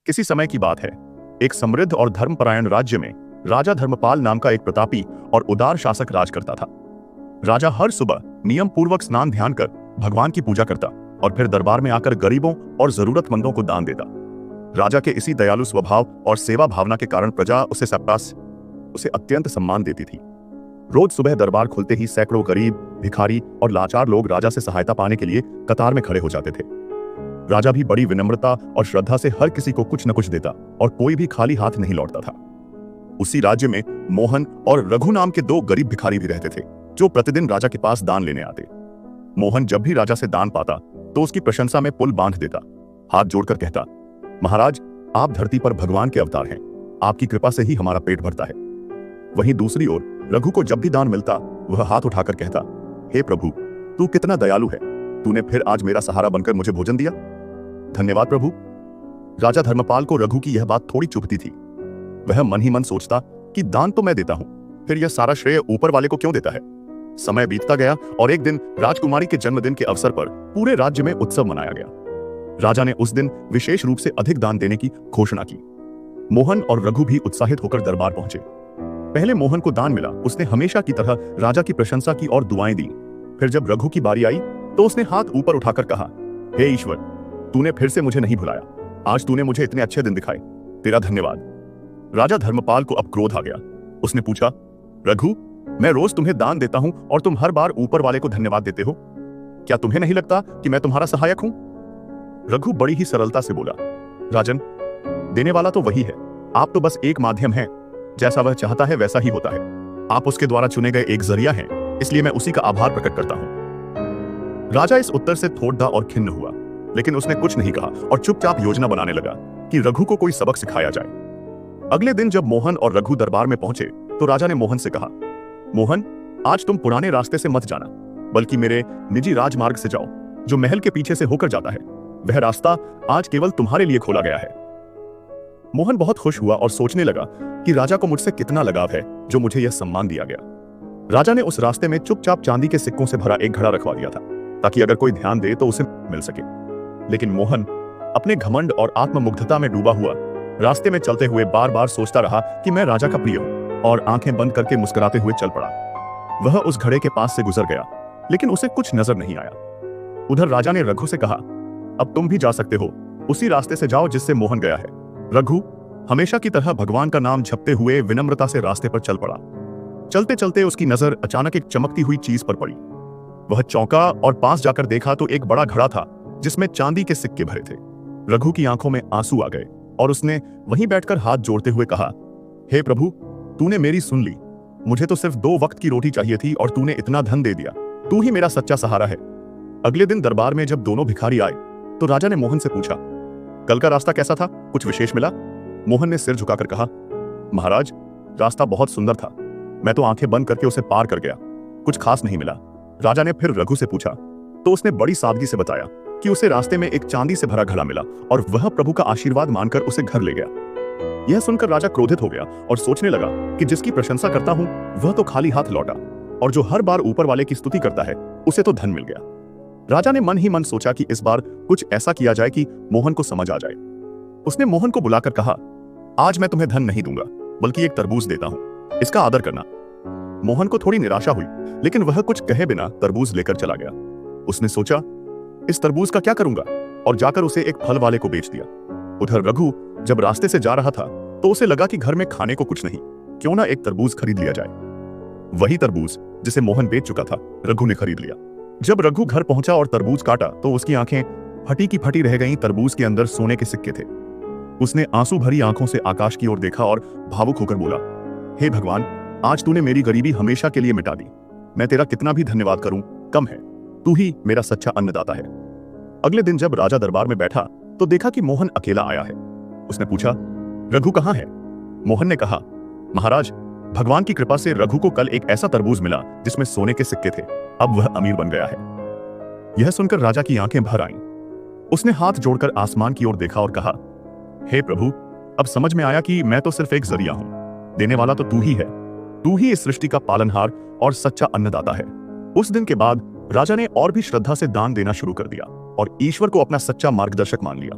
किसी समय की बात है, एक समृद्ध और धर्मपरायण राज्य में राजा धर्मपाल नाम का एक प्रतापी और उदार शासक राज करता था। राजा हर सुबह नियम पूर्वक स्नान ध्यान कर भगवान की पूजा करता और फिर दरबार में आकर गरीबों और जरूरतमंदों को दान देता। राजा के इसी दयालु स्वभाव और सेवा भावना के कारण प्रजा उसे अत्यंत सम्मान देती थी। रोज सुबह दरबार खुलते ही सैकड़ों गरीब, भिखारी और लाचार लोग राजा से सहायता पाने के लिए कतार में खड़े हो जाते थे। राजा भी बड़ी विनम्रता और श्रद्धा से हर किसी को कुछ न कुछ देता और कोई भी खाली हाथ नहीं लौटता था। उसी राज्य में मोहन और रघु नाम के दो गरीब भिखारी भी रहते थे, जो प्रतिदिन राजा के पास दान लेने आते। मोहन जब भी राजा से दान पाता तो उसकी प्रशंसा में पुल बांध देता, हाथ जोड़कर कहता, महाराज, आप धरती पर भगवान के अवतार हैं, आपकी कृपा से ही हमारा पेट भरता है। वहीं दूसरी ओर रघु को जब भी दान मिलता वह हाथ उठाकर कहता, हे प्रभु, तू कितना दयालु है, तूने फिर आज मेरा सहारा बनकर मुझे भोजन दिया। धन्यवाद प्रभु। राजा धर्मपाल को रघु की यह बात थोड़ी चुभती थी। वह मन ही मन सोचता कि दान तो मैं देता हूं, फिर यह सारा श्रेय ऊपर वाले को क्यों देता है। समय बीतता गया और एक दिन राजकुमारी के जन्मदिन के अवसर पर पूरे राज्य में उत्सव मनाया गया। राजा ने उस दिन विशेष रूप से अधिक दान देने की घोषणा की। मोहन और रघु भी उत्साहित होकर दरबार पहुंचे। पहले मोहन को दान मिला, उसने हमेशा की तरह राजा की प्रशंसा की और दुआएं दी। फिर जब रघु की बारी आई तो उसने हाथ ऊपर उठाकर कहा, हे ईश्वर, तूने फिर से मुझे नहीं भुलाया, आज तूने मुझे इतने अच्छे दिन दिखाए, तेरा धन्यवाद। राजा धर्मपाल को अब क्रोध आ गया। उसने पूछा, रघु, मैं रोज तुम्हें दान देता हूं और तुम हर बार ऊपर वाले को धन्यवाद देते हो, क्या तुम्हें नहीं लगता कि मैं तुम्हारा सहायक हूं? रघु बड़ी ही सरलता से बोला, राजन, देने वाला तो वही है, आप तो बस एक माध्यम हैं, जैसा वह चाहता है वैसा ही होता है। आप उसके द्वारा चुने गए एक जरिया हैं, इसलिए मैं उसी का आभार प्रकट करता हूं। राजा इस उत्तर से थोड़ा और खिन्न हुआ, लेकिन उसने कुछ नहीं कहा और चुपचाप योजना बनाने लगा कि रघु को कोई सबक सिखाया जाए। अगले दिन जब मोहन और रघु दरबार में पहुंचे तो राजा ने मोहन से कहा, मोहन, आज तुम पुराने रास्ते से मत जाना, बल्कि मेरे निजी राजमार्ग से जाओ, जो महल के पीछे से होकर जाता है। वह रास्ता आज केवल तुम्हारे लिए खोला गया है। मोहन बहुत खुश हुआ और सोचने लगा कि राजा को मुझसे कितना लगाव है जो मुझे यह सम्मान दिया गया। राजा ने उस रास्ते में चुपचाप चांदी के सिक्कों से भरा एक घड़ा रखवा दिया था, ताकि अगर कोई ध्यान दे तो उसे मिल सके। लेकिन मोहन अपने घमंड और आत्ममुग्धता में डूबा हुआ रास्ते में चलते हुए बार बार सोचता रहा कि मैं राजा का प्रिय हूं, और आंखें बंद करके मुस्कुराते हुए चल पड़ा। वह उस घड़े के पास से गुजर गया, लेकिन उसे कुछ नजर नहीं आया। उधर राजा ने रघु से कहा, अब तुम भी जा सकते हो, उसी रास्ते से जाओ जिससे मोहन गया है। रघु हमेशा की तरह भगवान का नाम जपते हुए विनम्रता से रास्ते पर चल पड़ा। चलते चलते उसकी नजर अचानक एक चमकती हुई चीज पर पड़ी। वह चौंका और पास जाकर देखा तो एक बड़ा घड़ा था जिसमें चांदी के सिक्के भरे थे। रघु की आंखों में आंसू आ गए और उसने वहीं बैठकर हाथ जोड़ते हुए कहा, हे प्रभु, तूने मेरी सुन ली। मुझे तो सिर्फ 2 वक्त की रोटी चाहिए थी और तूने इतना धन दे दिया। तू ही मेरा सच्चा सहारा है। अगले दिन दरबार में जब दोनों भिखारी आए तो राजा ने मोहन से पूछा, कल का रास्ता कैसा था, कुछ विशेष मिला? मोहन ने सिर झुकाकर कहा, महाराज, रास्ता बहुत सुंदर था, मैं तो आंखें बंद करके उसे पार कर गया, कुछ खास नहीं मिला। राजा ने फिर रघु से पूछा तो उसने बड़ी सादगी से बताया कि उसे रास्ते में एक चांदी से भरा घड़ा मिला और वह प्रभु का आशीर्वाद मानकर उसे घर ले गया। यह सुनकर राजा क्रोधित हो गया और सोचने लगा कि जिसकी प्रशंसा करता हूं वह तो खाली हाथ लौटा, और जो हर बार ऊपर वाले की स्तुति करता है उसे तो धन मिल गया। राजा ने मन ही मन सोचा कि इस बार कुछ ऐसा किया जाए कि मोहन को समझ आ जाए। उसने मोहन को बुलाकर कहा, आज मैं तुम्हें धन नहीं दूंगा, बल्कि एक तरबूज देता हूं, इसका आदर करना। मोहन को थोड़ी निराशा हुई, लेकिन वह कुछ कहे बिना तरबूज लेकर चला गया। उसने सोचा, इस तरबूज का क्या करूंगा, और जाकर उसे एक फल वाले को बेच दिया। उधर रघु जब रास्ते से जा रहा था तो उसे लगा कि घर में खाने को कुछ नहीं, क्यों ना एक तरबूज खरीद लिया जाए। वही तरबूज जिसे मोहन बेच चुका था, रघु ने खरीद लिया। जब रघु घर पहुंचा और तरबूज काटा तो उसकी आंखें फटी की फटी रह गईं। तरबूज के अंदर सोने के सिक्के थे। उसने आंसू भरी आंखों से आकाश की ओर देखा और भावुक होकर बोला, हे भगवान, आज तूने मेरी गरीबी हमेशा के लिए मिटा दी। मैं तेरा कितना भी धन्यवाद करूं कम है, तू ही मेरा सच्चा अन्नदाता है। अगले दिन जब राजा दरबार में बैठा तो देखा कि मोहन अकेला आया है। उसने पूछा, रघु कहां है? मोहन ने कहा, महाराज, भगवान की कृपा से रघु को कल एक ऐसा तरबूज मिला जिसमें सोने के सिक्के थे, अब वह अमीर बन गया है। यह सुनकर राजा की आंखें भर आईं। उसने हाथ जोड़कर आसमान की ओर देखा और कहा, हे प्रभु, अब समझ में आया कि मैं तो सिर्फ एक जरिया हूं, देने वाला तो तू ही है। तू ही इस सृष्टि का पालनहार और सच्चा अन्नदाता है। उस दिन के बाद राजा ने और भी श्रद्धा से दान देना शुरू कर दिया और ईश्वर को अपना सच्चा मार्गदर्शक मान लिया।